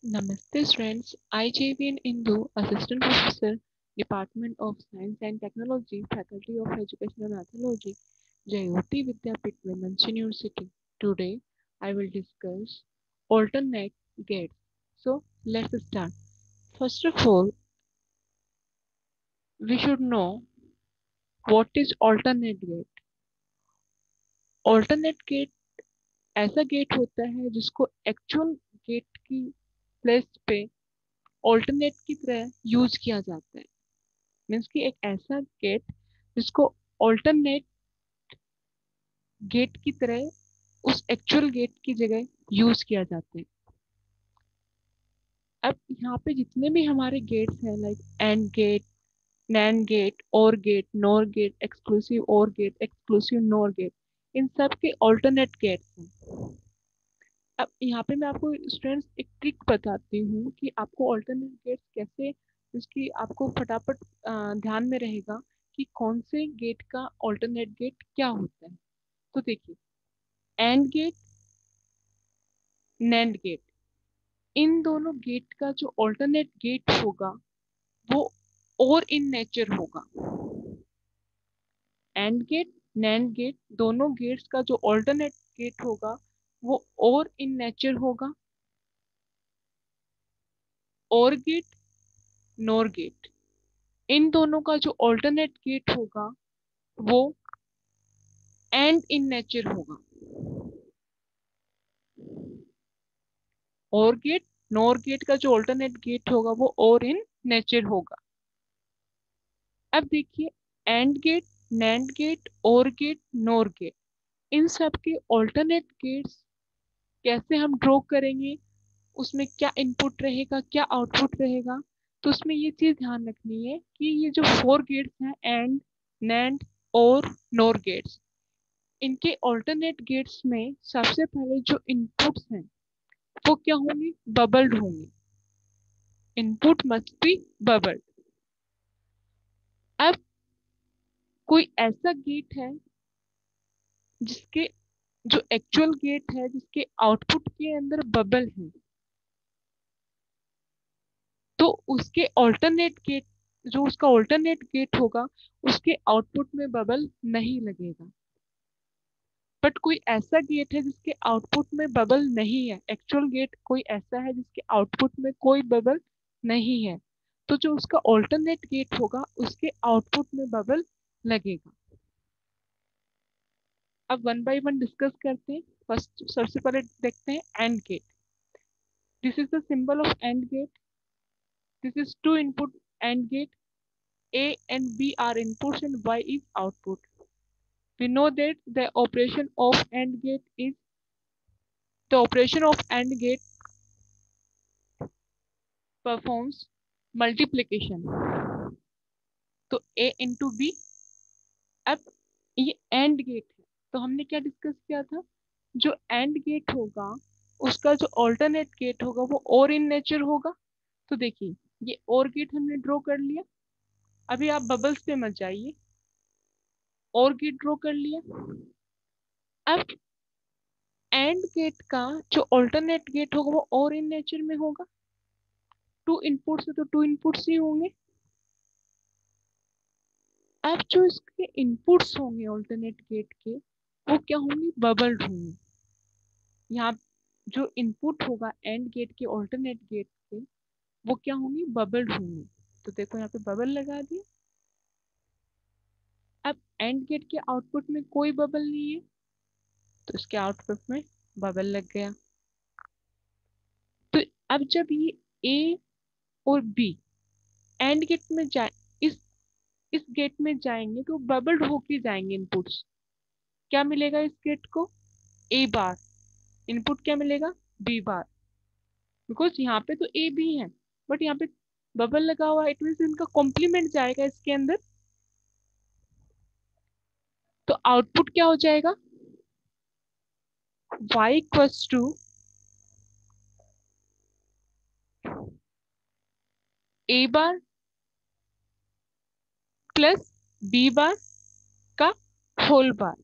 Namaste friends, I JVN Indu, Assistant Professor, Department of Science and Technology, Faculty of Education and Anthropology, Jayoti Vidyapeeth Women's University. Today, I will discuss alternate gates. So, let's start. First of all, we should know what is alternate gate. Alternate gate ऐसा gate होता है जिसको actual gate की place पे alternate की तरह use किया जाता है मीन्स कि एक ऐसा गेट जिसको ऑल्टरनेट गेट की तरह उस एक्चुअल गेट की जगह यूज किया जाता है। अब यहाँ पे जितने भी हमारे गेट्स हैं like and gate, nand gate, or gate, nor gate, exclusive or gate, exclusive nor gate, इन सब के ऑल्टरनेट गेट्स हैं। अब यहाँ पे मैं आपको स्टूडेंट्स एक ट्रिक बताती हूँ कि आपको ऑल्टरनेट गेट्स कैसे, इसकी आपको फटाफट ध्यान में रहेगा कि कौन से गेट का ऑल्टरनेट गेट क्या होता है। तो देखिए, एंड गेट, नैंड गेट, इन दोनों गेट का जो ऑल्टरनेट गेट होगा वो और इन नेचर होगा। एंड गेट, नैंड गेट, दोनों गेट्स का जो ऑल्टरनेट गेट होगा वो और इन नेचर होगा। और गेट, नॉर गेट, इन दोनों का जो ऑल्टरनेट गेट होगा वो एंड इन नेचर होगा। और गेट, नॉर गेट का जो ऑल्टरनेट गेट होगा वो और इन नेचर होगा। अब देखिए, and gate, nand gate, or gate, nor gate, इन सब के ऑल्टरनेट गेट्स कैसे हम ड्रॉ करेंगे, उसमें क्या इनपुट रहेगा, क्या आउटपुट रहेगा। तो उसमें ये चीज ध्यान रखनी है कि ये जो फोर गेट्स हैं, एंड, नैंड और नॉर गेट्स, इनके ऑल्टरनेट गेट्स में सबसे पहले जो इनपुट्स हैं वो क्या होंगे, बबल्ड होंगे। Input must be bubbled. अब कोई ऐसा गेट है जिसके जो एक्चुअल गेट है जिसके आउटपुट के अंदर बबल है, तो उसके ऑल्टरनेट गेट, जो उसका ऑल्टरनेट गेट होगा उसके आउटपुट में बबल नहीं लगेगा। बट कोई ऐसा गेट है जिसके आउटपुट में बबल नहीं है, एक्चुअल गेट कोई ऐसा है जिसके आउटपुट में कोई बबल नहीं है, तो जो उसका ऑल्टरनेट गेट होगा उसके आउटपुट में बबल लगेगा। अब वन बाय वन डिस्कस करते हैं। फर्स्ट सबसे पहले देखते हैं and gate. This is the symbol of and gate. This is two input and gate, A and B are inputs and Y is output. We know that the operation of AND gate performs multiplication. तो A into B। अब ये AND gate है, तो हमने क्या discuss किया था, जो AND गेट होगा उसका जो ऑल्टरनेट गेट होगा वो और इन नेचर होगा। तो देखिए, ये और गेट हमने ड्रॉ कर लिया। अभी आप बबल्स पे मत जाइए, और गेट ड्रॉ कर लिया। अब एंड गेट का जो ऑल्टरनेट गेट होगा वो और इन नेचर में होगा। टू इनपुट्स है तो टू इनपुट्स ही होंगे। अब जो इसके इनपुट्स होंगे ऑल्टरनेट गेट के वो क्या होंगे, बबल्ड होंगे। यहाँ जो इनपुट होगा एंड गेट के ऑल्टरनेट गेट के वो क्या होंगे, बबल्ड होंगे। तो देखो यहाँ पे बबल लगा दिया। अब एंड गेट के आउटपुट में कोई बबल नहीं है तो इसके आउटपुट में बबल लग गया। तो अब जब ये ए और बी एंड गेट में जाए, इस गेट में जाएंगे तो बबल्ड होके जाएंगे इनपुट्स। क्या मिलेगा इस गेट को, ए बार। इनपुट क्या मिलेगा, बी बार। बिकॉज यहाँ पे तो ए बी है बट यहाँ पे बबल लगा हुआ है, इट मीन इनका कॉम्प्लीमेंट जाएगा इसके अंदर। तो आउटपुट क्या हो जाएगा, y equals to A bar plus B bar का होल बार।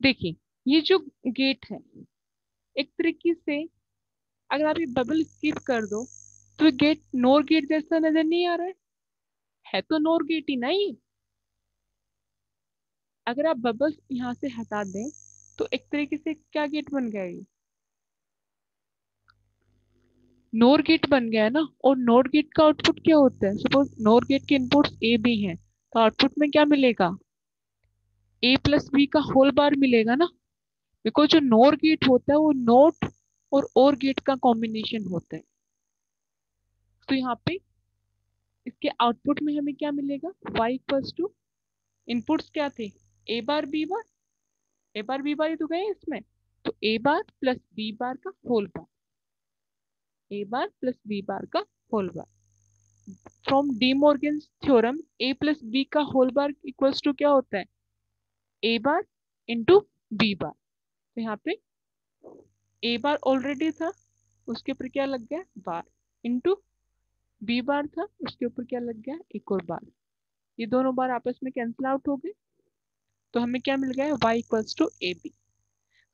देखिए, ये जो गेट है एक तरीके से अगर आप ये बबल स्किप कर दो तो गेट नोर गेट जैसा नजर नहीं आ रहा है तो नोर गेट ही नहीं। अगर आप बबल्स यहाँ से हटा दें तो एक तरीके से क्या गेट बन गया ये, नोर गेट बन गया है ना। और नोर गेट का आउटपुट क्या होता है, सपोज नोर गेट के इनपुट्स ए बी हैं तो आउटपुट में क्या मिलेगा, ए प्लस बी का होल बार मिलेगा ना। बिकॉज जो नोर गेट होता है वो नोट और गेट का कॉम्बिनेशन होता है। तो यहाँ पे इसके आउटपुट में हमें क्या मिलेगा, y इक्वल्स टू, इनपुट्स क्या थे, ए bar B bar, A bar B बार ही तो गए इसमें, तो ए बार प्लस बी बार का whole bar, A bar plus B bar का whole bar. From De Morgan's theorem A plus B का होल बार इक्वल्स टू क्या होता है, A bar into B bar. तो यहाँ पे ए बार ऑलरेडी था, उसके ऊपर क्या लग गया बार, इंटू बी बार था, उसके ऊपर क्या लग गया एक और बार। ये दोनों बार आपस में कैंसिल आउट हो गए तो हमें क्या मिल गया, y equals to A B.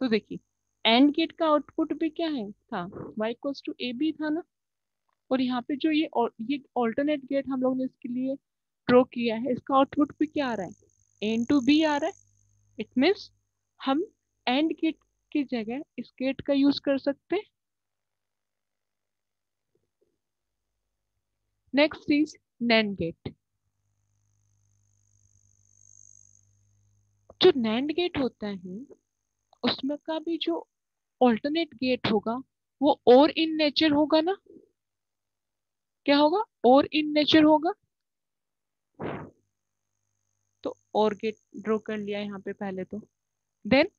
तो देखिए एंड गेट का आउटपुट भी क्या है था, y equals to A B था ना। और यहाँ पे जो ये ऑल्टरनेट गेट हम लोग ने इसके लिए ड्रॉ किया है, इसका आउटपुट भी क्या आ रहा है, ए इंटू बी आ रहा है। इट मीन्स हम एंड गेट की जगह इस गेट का यूज कर सकते हैं। Next is nand gate. जो नैंड गेट होता है उसमें का भी जो ऑल्टरनेट गेट होगा वो और इन नेचर होगा ना। क्या होगा, और इन नेचर होगा। तो और गेट ड्रॉ कर लिया यहाँ पे पहले तो। देन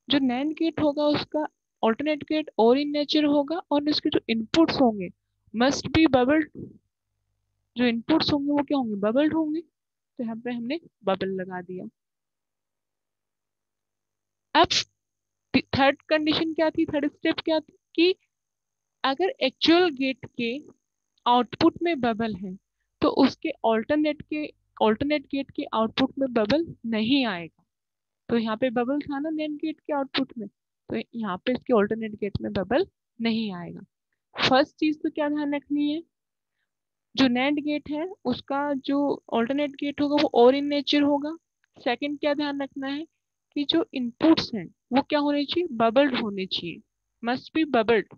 जो नैंड गेट होगा उसका ऑल्टरनेट गेट और इन नेचर होगा और इसके जो इनपुट्स होंगे मस्ट बी बबल्ड। जो इनपुट्स होंगे वो क्या होंगे, बबल्ड होंगे। तो यहाँ पे हमने बबल लगा दिया। अब थर्ड कंडीशन क्या थी, थर्ड स्टेप क्या थी कि अगर एक्चुअल गेट के आउटपुट में बबल है तो उसके ऑल्टरनेट गेट के आउटपुट में बबल नहीं आएगा। तो यहाँ पे बबल था ना नैंड गेट के आउटपुट में, तो यहाँ पे इसके ऑल्टरनेट गेट में बबल नहीं आएगा। फर्स्ट चीज तो क्या ध्यान रखनी है, जो नैंड गेट है उसका जो ऑल्टरनेट गेट होगा वो और इन नेचर होगा। सेकंड क्या ध्यान रखना है कि जो इनपुट्स हैं वो क्या होने चाहिए, बबल्ड होने चाहिए, must be bubbled.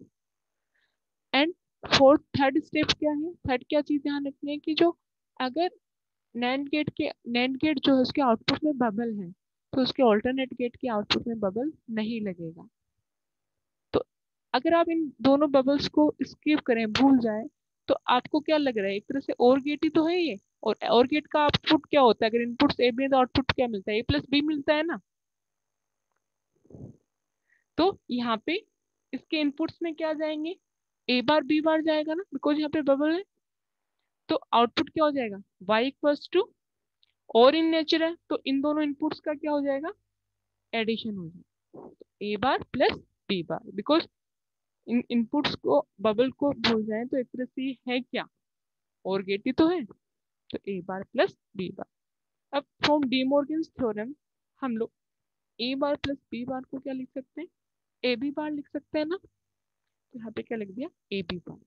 And fourth third step क्या है, थर्ड क्या चीज ध्यान रखनी है कि जो अगर नैंड गेट जो है उसके आउटपुट में बबल है तो उसके ऑल्टरनेट गेट के आउटपुट में बबल नहीं लगेगा। तो अगर आप इन दोनों बबल्स को स्किप करें, भूल जाए, तो आपको क्या लग रहा है, एक तरह से और गेट ही तो है ये। और गेट का आउटपुट क्या होता है, अगर इनपुट्स ए बी है तो आउटपुट क्या मिलता है, ए प्लस बी मिलता है ना। तो यहाँ पे इसके इनपुट्स में क्या जाएंगे, ए बार बी बार जाएगा ना, बिकॉज यहाँ पे बबल है। तो आउटपुट क्या हो जाएगा, y इक्वल्स टू, और इन नेचर है तो इन दोनों इनपुट्स का क्या हो जाएगा, एडिशन हो जाएगा। A bar plus B bar, because इन इनपुट्स को बबल को भूल जाए तो एक तरह से ये है क्या, और गेट ही तो है। तो ए बार प्लस बी बार। अब फ्रॉम डी मॉर्गन्स थ्योरम हम लोग ए बार प्लस बी बार को क्या लिख सकते हैं, ए बी बार लिख सकते हैं ना। तो यहाँ पे क्या लिख दिया, ए बी बार।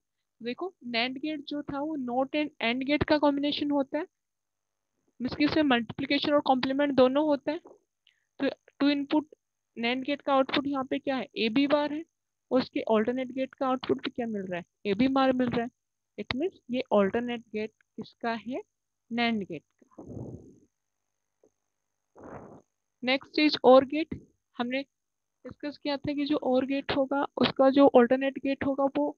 देखो नैंड गेट जो था वो नॉट एंड एंड गेट का कॉम्बिनेशन होता है, इसके मल्टीप्लीकेशन और कॉम्प्लीमेंट दोनों होते हैं। तो टू इनपुट नैंड गेट का आउटपुट यहाँ पे क्या है, ए बी बार है, और उसके ऑल्टरनेट गेट का आउटपुट भी क्या मिल रहा है, ए बी बार मिल रहा है। इट मीन्स ये ऑल्टरनेट गेट किसका है, नैंड गेट का। नेक्स्ट इज और गेट। हमने डिस्कस किया था कि जो और गेट होगा उसका जो ऑल्टरनेट गेट होगा वो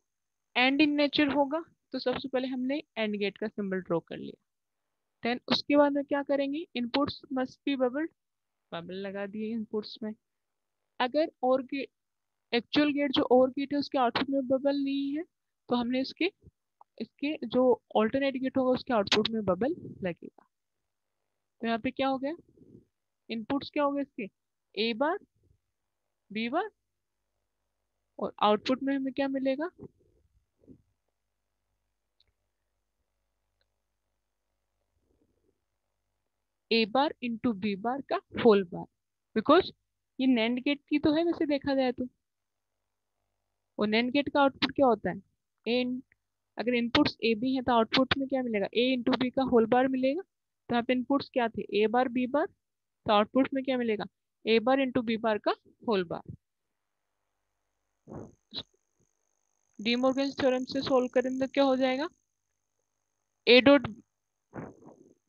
एंड इन नेचर होगा। तो सबसे पहले हमने एंड गेट का सिंबल ड्रॉ कर लिया। देन उसके बाद में क्या करेंगे, inputs must be bubbled, bubble लगा दिए इनपुट्स में। अगर और गेट एक्चुअल गेट जो और गेट है उसके आउटपुट में बबल नहीं है तो हमने इसके इसके जो ऑल्टरनेट गेट होगा उसके आउटपुट में बबल लगेगा। तो यहाँ पे क्या हो गया, इनपुट्स क्या हो गए इसके, ए बार बी बार, और आउटपुट में हमें क्या मिलेगा, ए बार इंटू बी बार का होल बार। बिकॉज ये नैंड गेट की तो है वैसे देखा जाए तो। और नैंड गेट का आउटपुट क्या होता है, ए, अगर इनपुट्स ए बी है तो आउटपुट में क्या मिलेगा, ए इंटू बी का होल बार मिलेगा। तो यहाँ पे इनपुट्स क्या थे, ए बार बी बार, तो आउटपुट में क्या मिलेगा, ए बार इंटू बी बार का whole bar. De Morgan theorem से सोल्व करेंगे तो क्या हो जाएगा, ए डॉट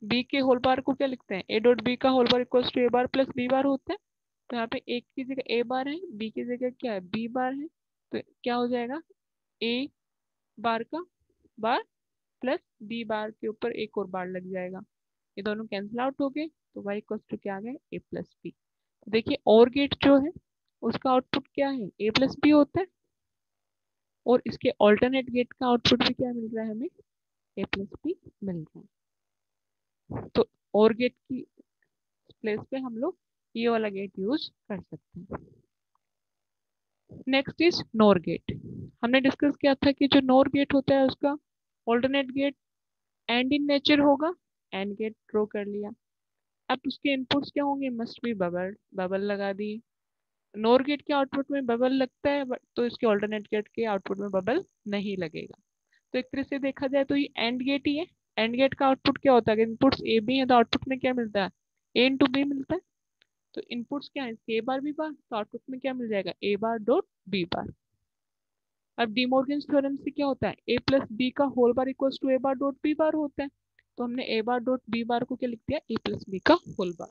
बी के होल बार को क्या लिखते हैं, ए डॉट बी का whole bar equals to A bar plus B bar होता है। तो यहाँ पे ए की जगह ए बार है, बी की जगह क्या है, बी बार है। तो क्या हो जाएगा, ए बार का बार प्लस बी बार के ऊपर एक और बार लग जाएगा, ये दोनों कैंसिल आउट हो गए। तो वाई इक्वल्स टू क्या आ गया, ए प्लस बी। देखिए और गेट जो है उसका आउटपुट क्या है, ए प्लस बी होता है, और इसके ऑल्टरनेट गेट का आउटपुट भी क्या मिल रहा है हमें, ए प्लस बी मिल रहा है। तो और गेट की प्लेस पे हम लोग ये वाला गेट यूज कर सकते हैं। Next is nor gate. हमने डिस्कस किया था कि जो नोर गेट होता है उसका alternate gate and in nature होगा, एंड गेट ड्रॉ कर लिया। अब उसके इनपुट्स क्या होंगे, मस्ट बी बबल, बबल लगा दी। नोर गेट के आउटपुट में बबल लगता है तो इसके ऑल्टरनेट गेट के आउटपुट में बबल नहीं लगेगा। तो एक तरह से देखा जाए तो ये एंड गेट ही है। एंड गेट का आउटपुट क्या होता है, इनपुट्स ए बी है तो आउटपुट में क्या मिलता है, ए इंटू बी मिलता है। तो इनपुट्स क्या है, ए बार बी बार, तो आउटपुट में क्या मिल जाएगा, ए बार डॉट बी बार। अब डी मॉर्गन थ्योरम से क्या होता है, ए प्लस बी का whole bar equals to A bar dot B bar होता है। तो हमने ए बार डॉट बी बार को क्या लिख दिया, ए प्लस बी का होल बार।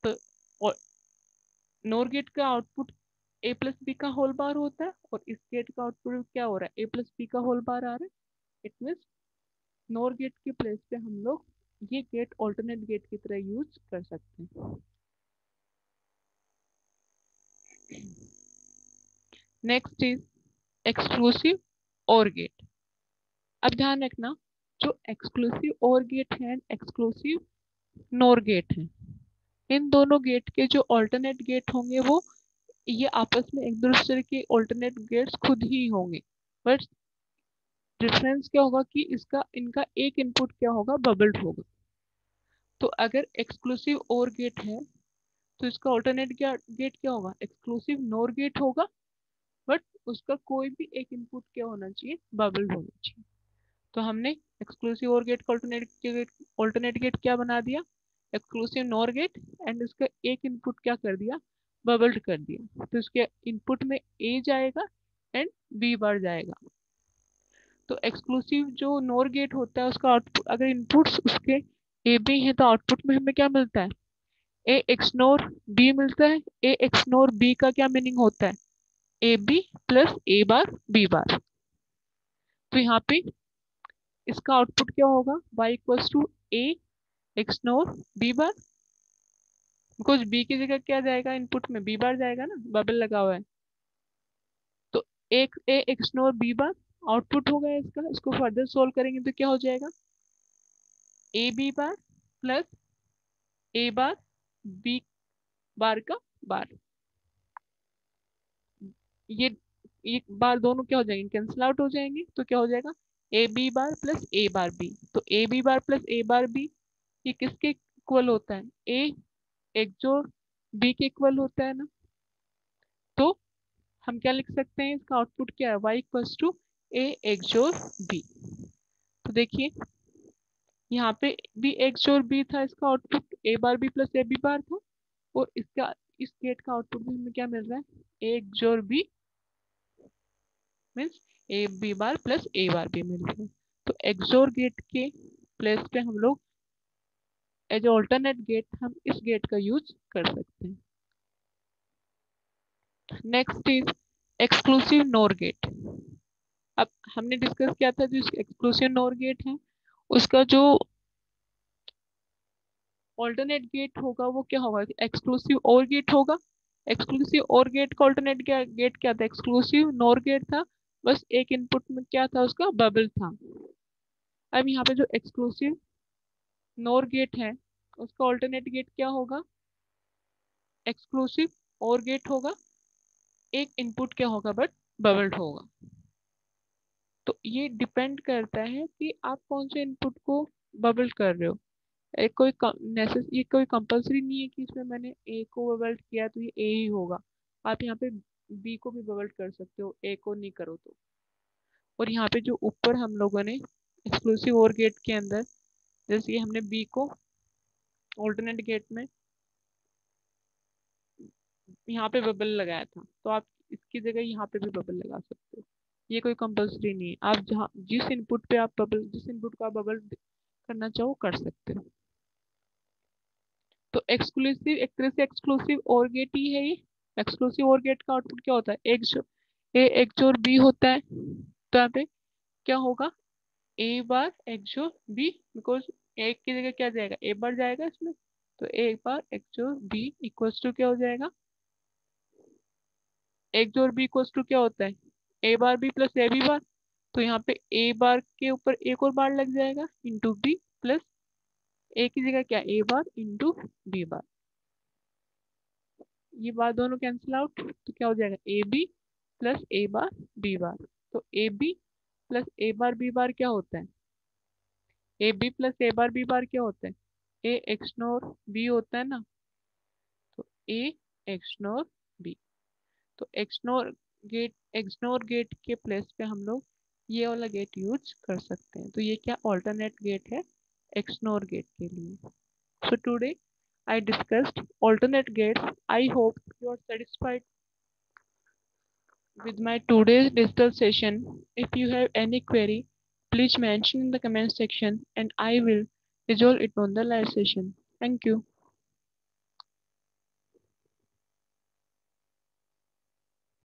तो नोर गेट का आउटपुट ए प्लस बी का होल बार होता है, और इस गेट का आउटपुट क्या हो रहा है, ए प्लस बी का होल बार आ रहा है। इट मीन्स नोर गेट के प्लेस पे हम लोग ये गेट ऑल्टरनेट गेट की तरह यूज कर सकते हैं। Next is exclusive or gate. अब ध्यान रखना, जो एक्सक्लूसिव और गेट है, एक्सक्लूसिव नोर गेट है, इन दोनों गेट के जो ऑल्टरनेट गेट होंगे वो ये आपस में एक दूसरे के ऑल्टरनेट गेट्स खुद ही होंगे, बट डिफरेंस क्या होगा कि इसका इनका एक इनपुट क्या होगा, बबल्ड होगा। तो अगर एक्सक्लूसिव और गेट है तो इसका ऑल्टरनेट गेट क्या होगा, एक्सक्लूसिव नोर गेट होगा, बट उसका कोई भी एक इनपुट क्या होना चाहिए, बबल्ड होना चाहिए। तो हमने एक्सक्लूसिव और गेट का ऑल्टरनेट गेट क्या बना दिया, एक्सक्लूसिव नॉर गेट, एंड इसका एक इनपुट क्या कर दिया, बबल्ड कर दिया। तो इसके इनपुट में ए जाएगा एंड बी बार जाएगा। तो एक्सक्लूसिव जो नॉर गेट होता है उसका आउटपुट, अगर इनपुट्स उसके ए बी है तो आउटपुट में हमें क्या मिलता है, ए एक्स नोर बी मिलता है। ए एक्स नोर बी का क्या मीनिंग होता है, A B plus A bar B bar. तो यहाँ पे इसका आउटपुट क्या होगा, y equals to A XNOR B bar, because B की जगह क्या जाएगा, इनपुट में बी बार जाएगा ना, बबल लगा हुआ है। तो एक ए एक्स नोर बी बार आउटपुट होगा इसका। इसको फर्दर सोल्व करेंगे तो क्या हो जाएगा, A B bar plus A bar B bar का बार। ये एक बार दोनों क्या हो जाएंगे, कैंसिल आउट हो जाएंगे। तो क्या हो जाएगा, A B bar plus A bar B. तो A B bar plus A bar B ये किसके इक्वल होता है, ए एक जोड़ बी के इक्वल होता है ना। तो हम क्या लिख सकते हैं, इसका आउटपुट क्या है, y इक्वल्स टू ए एक जोड़ बी। तो देखिए यहाँ पे भी एक जोड़ बी था, इसका output A bar B plus A B bar था, और इसका इस गेट का आउटपुट भी हमें क्या मिल रहा है, एक जोड़ B means A B bar plus A bar B मिल रहा है। तो एक्सोर गेट के प्लेस पे हम लोग एज ऑल्टरनेट गेट हम इस गेट का यूज कर सकते हैं। Next is exclusive nor gate. अब हमने डिस्कस किया था जो एक्सक्लूसिव नोर गेट है उसका जो ऑल्टरनेट गेट होगा वो क्या होगा, एक्सक्लूसिव और गेट होगा। एक्सक्लूसिव और गेट का ऑल्टरनेट गेट क्या था, एक्सक्लूसिव नोर गेट था, बस एक इनपुट में क्या था, उसका बबल था। अब यहाँ पे जो एक्सक्लूसिव नोर गेट है उसका ऑल्टरनेट गेट क्या होगा, एक्सक्लूसिव और गेट होगा, एक इनपुट क्या होगा बट बबल्ड होगा। तो ये डिपेंड करता है कि आप कौन से इनपुट को बबल कर रहे हो। ये कोई कंपलसरी नहीं है कि इसमें मैंने ए को बबल्ड किया तो ये ए ही होगा। आप यहाँ पे बी को भी बबल कर सकते हो, ए को नहीं करो तो। और यहाँ पे जो ऊपर हम लोगों ने एक्सक्लूसिव और गेट के अंदर, जैसे कि हमने बी को ऑल्टरनेट गेट में यहाँ पे बबल लगाया था, तो आप इसकी जगह यहाँ पे भी बबल लगा सकते हो। ये कोई कंपल्सरी नहीं है, आप जहाँ जिस इनपुट पे आप बबल, जिस इनपुट का बबल करना चाहो कर सकते हो। तो एक्सक्लूसिव एक तरह से एक्सक्लूसिव और गेट ही है ये। एक्सक्लूसिव और गेट का आउटपुट क्या होता है, एक जोर बी होता है, तो यहाँ पे क्या होगा, ए बार एक जोर बी, बिकॉज एक की जगह क्या जाएगा, ए बार जाएगा इसमें, तो ए बार एक जोर बी इक्वल्स टू क्या हो जाएगा, एक जोर बी इक्वल्स टू क्या होता है, A bar B plus A B bar. तो यहाँ पे ए बार के ऊपर एक और बार लग जाएगा इंटू बी प्लस ए की जगह क्या, ए बार इंटू बी बार। ये बार दोनों कैंसिल आउट, तो क्या हो जाएगा, A B plus A bar B bar. तो A B plus A bar B bar क्या होता है, A B plus A bar B bar क्या होता है, ए एक्स नोर बी होता है ना, तो ए एक्स नोर बी। तो एक्सनोर गेट के प्लेस पे हम लोग ये वाला गेट यूज कर सकते हैं। तो ये क्या ऑल्टरनेट गेट है एक्सनोर गेट के लिए। So today I discussed alternate gates. I hope you are satisfied with my today's digital session. If you have any query, please mention in the comment section and I will resolve it on the live session. Thank you.